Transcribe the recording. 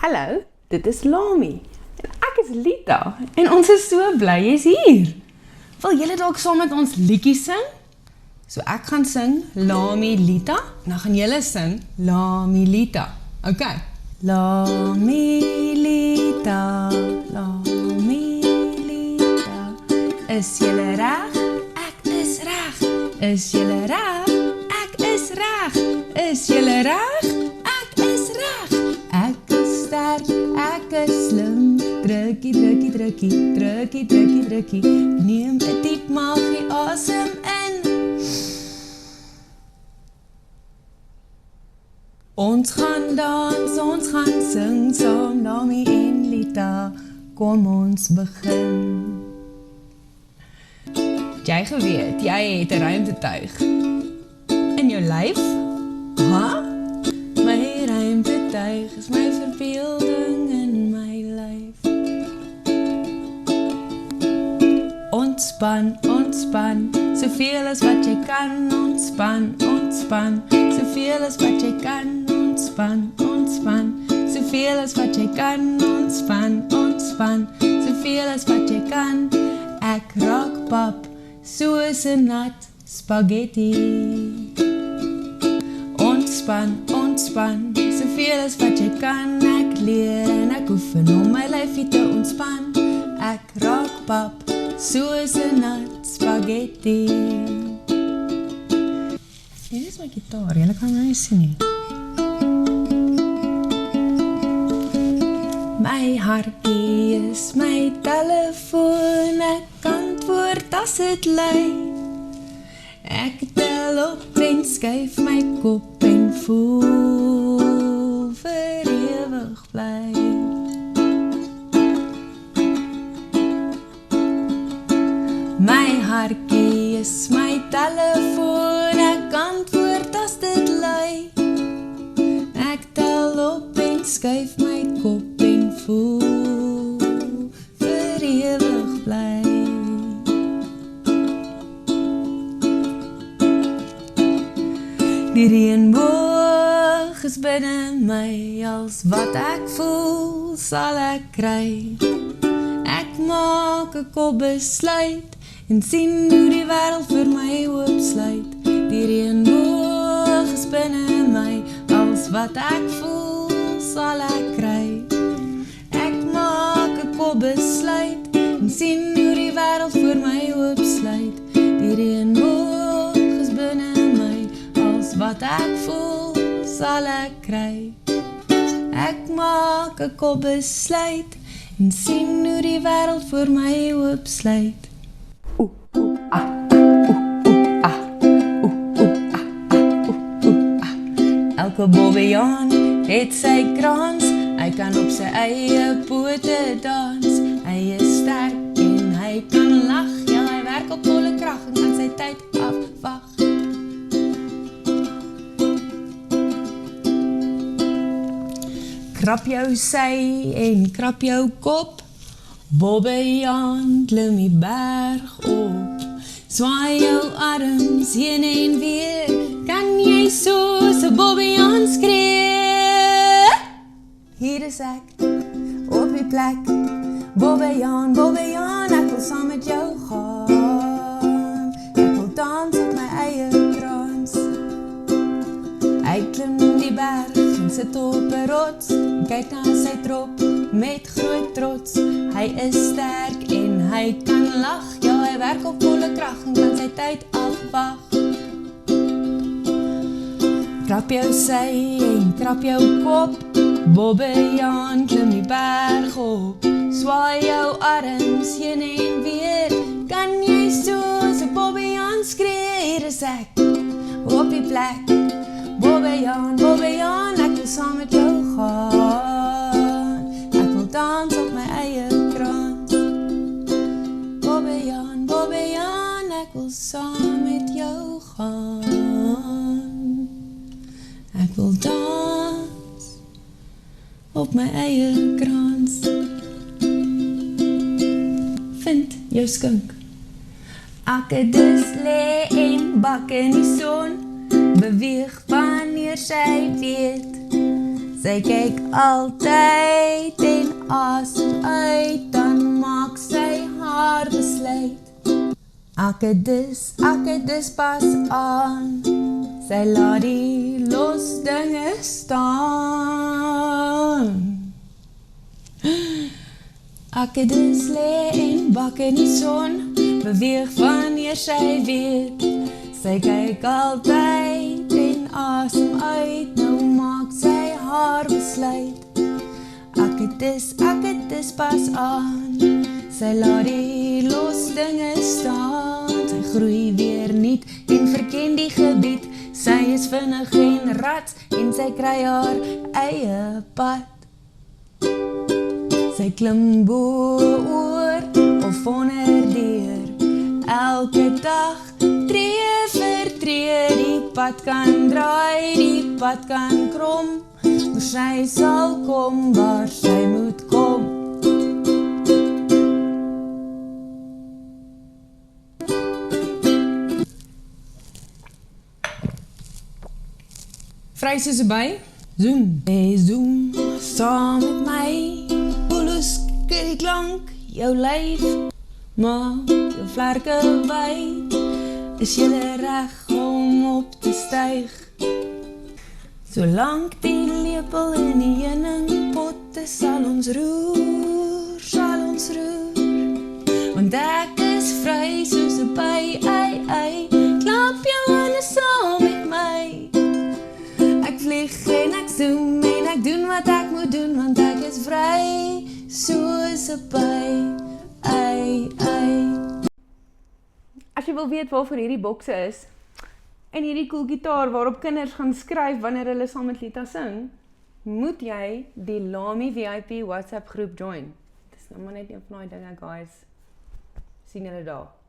Hallo, dit is Lami. En ek is Lita. En ons is so bly jy is hier. Wil julle dalk saam met ons liedjie sing? So ek gaan sing Lami Lita. En dan gaan julle sing Lami Lita. OK. Lami Lita, Lami Lita. Is julle reg? Ek is reg. Is julle reg? Ek is reg. Is julle reg? Ek is reg. Ek is sterk, ek is slim. Drukkie, drukkie, drukkie, drukkie, drukkie, drukkie. Neem 'n diep maagie asem in. Ons gaan dans, ons gaan sing saam, Lami en Lita. Kom ons begin. Jy geweet, jy het 'n ruimtetuig in jou lyf? Ha? My ruimtetuig is my verbeelding in my lyf. Ontspan, ontspan, soveel as wat jy kan. Ontspan, ontspan, soveel as wat jy kan. Ontspan, ontspan, soveel as wat jy kan. Ontspan, ontspan, soveel as wat jy kan. Ek raak pap, soos 'n nat spaghetti. Ontspan, ontspan, soveel as wat jy kan. Ek leer en ek oefen om my lyfie te ontspan. Ek raak pap, soos 'n nat spaghetti. Hier is my gitaar, julle kan my sien nie. My hartjie is my telefoon, ek antwoord as dit lui. Ek tel op en skuif my kop en voel vir ewig bly. My hartjie is my telefoon, ek antwoord as dit lui. Ek tel op en skuif my kop en voel vir ewig bly. Die reënboog is binne my, als wat ek voel sal ek kry. Ek maak 'n kop besluit en sien hoe die wêreld vir my oopsluit. Die reënboog is binne my, als wat ek voel sal ek kry. Ek maak 'n kop besluit en sien hoe die wêreld vir my oopsluit. Die reënboog is binne my, als wat ek voel sal ek kry. Ek maak 'n kop besluit en sien hoe die wêreld vir my oopsluit. Elke bobbejaan het sy krans, hy kan op sy eie pote dans. Hy is sterk en hy kan lag, ja hy werk op volle krag en kan sy tyd afwag. Krap jou sy en krap jou kop, bobbejaan klim die berg op. Zwaai jou arms heen en weer, kan jy soos 'n bobbejaan skree. Hier is ek, op die plek, bobbejaan, bobbejaan, ek wil saam met jou gaan. Ek wil dans op my eie krans. Hy klim die berg en sit op 'n rots, en kyk na sy trop met groot trots. Hy is sterk en hy kan lag, ja hy werk op volle krag en kan sy tyd afwag. Krap jou sy en krap jou kop, bobbejaan klim die berg op. Zwaai jou arms heen en weer, kan jy soos 'n bobbejaan skree. Hier is ek, op die plek, bobbejaan, bobbejaan, ek wil saam met jou gaan. Ek wil dans op my eie krans. Bobbejaan, bobbejaan, ek wil saam met jou gaan. Ek wil dans op my eie krans. Vind jou skink. Akedus lê en bak in die son, beweeg wanneer sy weet. Sy kyk altyd en asem uit, dan maak sy haar besluit. Akedus pas aan, sy laat die los dinge staan. Akedus lê en bak in die son, beweeg wanneer sy weet. Sy kyk altyd en asem uit, nou maak sy haar besluit. Akedus pas aan, sy laat die los dinge staan. Sy groei weer nuut en verken die gebied. Sy is vinnig en rats en sy kry haar eie pad. Sy klim bo oor of onderdeur, elke dag tree vir tree. Die pad kan draai, die pad kan krom, maar sy sal kom waar sy moet kom. Vry soos 'n by, zoom, hey zoom, saam met my. Die klank, jou lyf, maak jou vlerke wyd. Is jylle reg om op te styg? Solank die lepel in die heuningpot is, sal ons roer. Want ek is vry soos 'n by, klap jou hande saam met my. Ek vlieg en ek zoom en ek doen wat ek moet doen, want ek is vry soos 'n by, As jy wil weet waarvoor hierdie bokse is, en hierdie cool gitaar waarop kinders gaan skryf wanneer hulle saam met Lita sing, moet jy die Lami VIP WhatsApp groep join. Dis nou maar net een van die dinge, guys. Sien julle daar.